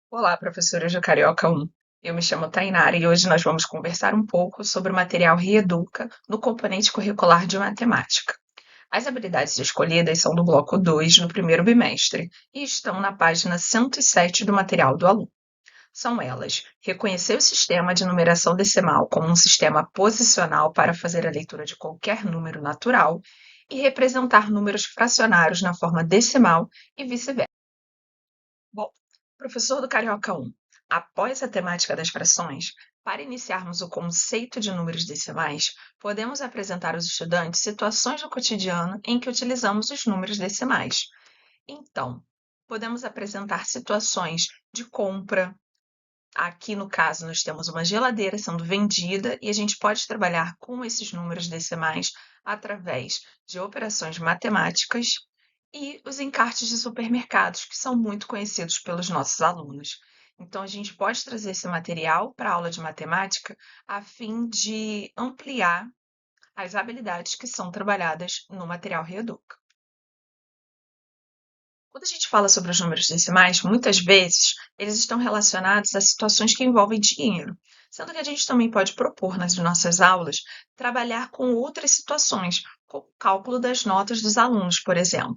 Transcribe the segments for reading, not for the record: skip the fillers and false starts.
Olá, professores do Carioca 1. Eu me chamo Tainara e hoje nós vamos conversar um pouco sobre o material Reeduca no componente curricular de matemática. As habilidades escolhidas são do bloco 2 no primeiro bimestre e estão na página 107 do material do aluno. São elas: reconhecer o sistema de numeração decimal como um sistema posicional para fazer a leitura de qualquer número natural e representar números fracionários na forma decimal e vice-versa. Bom, professor do Carioca 1, após a temática das frações, para iniciarmos o conceito de números decimais, podemos apresentar aos estudantes situações do cotidiano em que utilizamos os números decimais. Então, podemos apresentar situações de compra. Aqui, no caso, nós temos uma geladeira sendo vendida e a gente pode trabalhar com esses números decimais através de operações matemáticas e os encartes de supermercados, que são muito conhecidos pelos nossos alunos. Então, a gente pode trazer esse material para a aula de matemática a fim de ampliar as habilidades que são trabalhadas no material Reeduca. Quando a gente fala sobre os números decimais, muitas vezes eles estão relacionados a situações que envolvem dinheiro, sendo que a gente também pode propor nas nossas aulas trabalhar com outras situações, como o cálculo das notas dos alunos, por exemplo.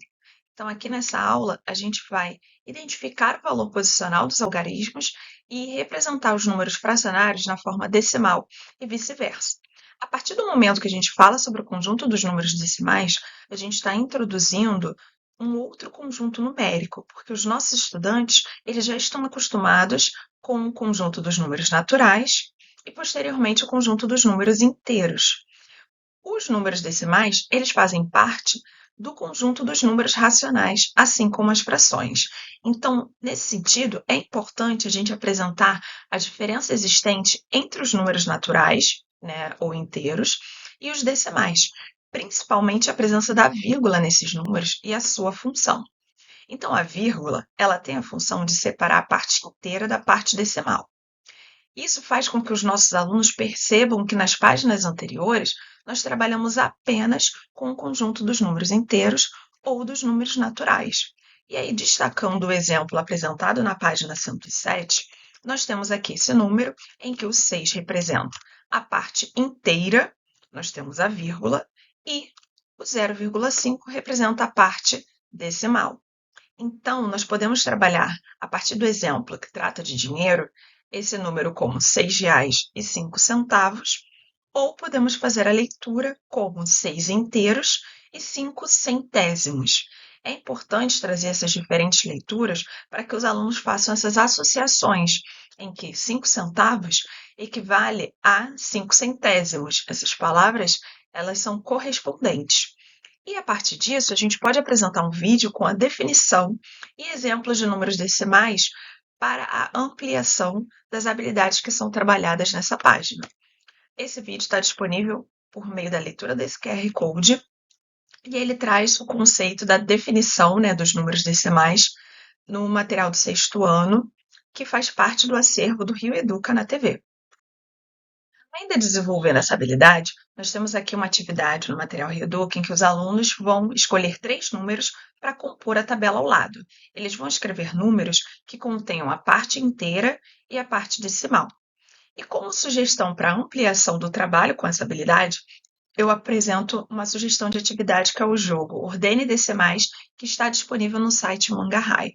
Então, aqui nessa aula, a gente vai identificar o valor posicional dos algarismos e representar os números fracionários na forma decimal e vice-versa. A partir do momento que a gente fala sobre o conjunto dos números decimais, a gente está introduzindo um outro conjunto numérico, porque os nossos estudantes eles já estão acostumados com o conjunto dos números naturais e, posteriormente, o conjunto dos números inteiros. Os números decimais, eles fazem parte do conjunto dos números racionais, assim como as frações. Então, nesse sentido, é importante a gente apresentar a diferença existente entre os números naturais, né, ou inteiros, e os decimais, principalmente a presença da vírgula nesses números e a sua função. Então, a vírgula, ela tem a função de separar a parte inteira da parte decimal. Isso faz com que os nossos alunos percebam que nas páginas anteriores nós trabalhamos apenas com o conjunto dos números inteiros ou dos números naturais. E aí, destacando o exemplo apresentado na página 107, nós temos aqui esse número em que o 6 representa a parte inteira, nós temos a vírgula, e o 0,5 representa a parte decimal. Então, nós podemos trabalhar, a partir do exemplo que trata de dinheiro, esse número como R$ 6,05, ou podemos fazer a leitura como 6 inteiros e 5 centésimos. É importante trazer essas diferentes leituras para que os alunos façam essas associações, em que 5 centavos equivale a 5 centésimos. Essas palavras, elas são correspondentes. E a partir disso, a gente pode apresentar um vídeo com a definição e exemplos de números decimais para a ampliação das habilidades que são trabalhadas nessa página. Esse vídeo está disponível por meio da leitura desse QR Code e ele traz o conceito da definição, né, dos números decimais no material do sexto ano, que faz parte do acervo do Rio Educa na TV. Ainda desenvolvendo essa habilidade, nós temos aqui uma atividade no material Reduc em que os alunos vão escolher 3 números para compor a tabela ao lado. Eles vão escrever números que contenham a parte inteira e a parte decimal. E como sugestão para ampliação do trabalho com essa habilidade, eu apresento uma sugestão de atividade que é o jogo Ordene Decimais, que está disponível no site Mangarrai.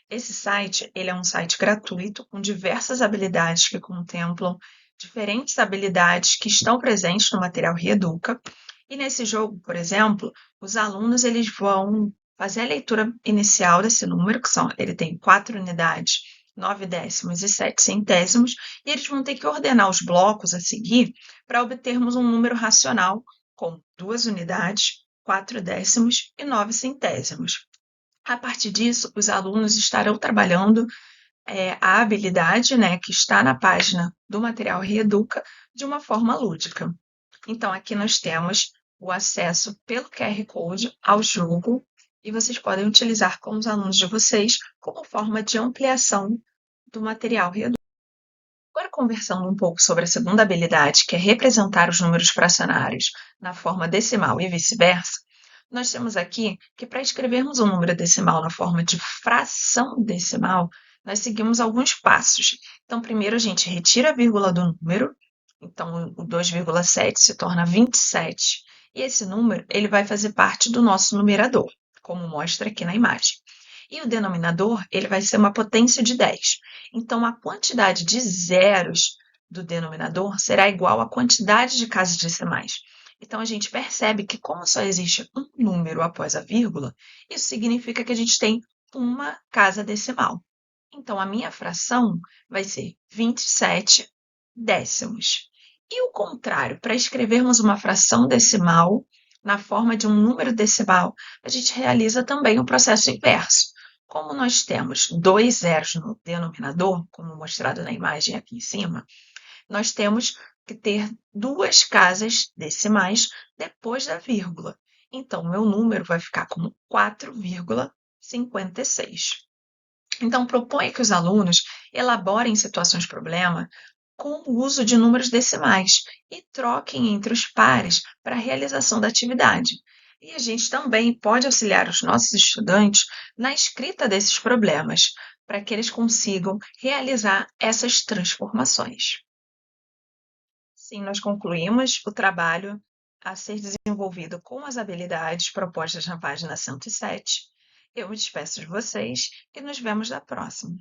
Esse site, ele é um site gratuito com diversas habilidades que contemplam diferentes habilidades que estão presentes no material Reeduca. E nesse jogo, por exemplo, os alunos eles vão fazer a leitura inicial desse número, ele tem 4 unidades, 9 décimos e 7 centésimos, e eles vão ter que ordenar os blocos a seguir para obtermos um número racional com 2 unidades, 4 décimos e 9 centésimos. A partir disso, os alunos estarão trabalhando a habilidade, né, que está na página do material Reeduca de uma forma lúdica. Então, aqui nós temos o acesso pelo QR Code ao jogo e vocês podem utilizar com os alunos de vocês como forma de ampliação do material Reeduca. Agora, conversando um pouco sobre a segunda habilidade, que é representar os números fracionários na forma decimal e vice-versa, nós temos aqui que para escrevermos um número decimal na forma de fração decimal, nós seguimos alguns passos. Então, primeiro a gente retira a vírgula do número, então o 2,7 se torna 27, e esse número ele vai fazer parte do nosso numerador, como mostra aqui na imagem. E o denominador ele vai ser uma potência de 10. Então, a quantidade de zeros do denominador será igual à quantidade de casas decimais. Então, a gente percebe que, como só existe um número após a vírgula, isso significa que a gente tem uma casa decimal. Então, a minha fração vai ser 27 décimos. E o contrário, para escrevermos uma fração decimal na forma de um número decimal, a gente realiza também o processo inverso. Como nós temos dois zeros no denominador, como mostrado na imagem aqui em cima, nós temos que ter duas casas decimais depois da vírgula. Então, meu número vai ficar como 4,56. Então, proponha que os alunos elaborem situações-problema com o uso de números decimais e troquem entre os pares para a realização da atividade. E a gente também pode auxiliar os nossos estudantes na escrita desses problemas, para que eles consigam realizar essas transformações. Sim, nós concluímos o trabalho a ser desenvolvido com as habilidades propostas na página 107. Eu me despeço de vocês e nos vemos na próxima.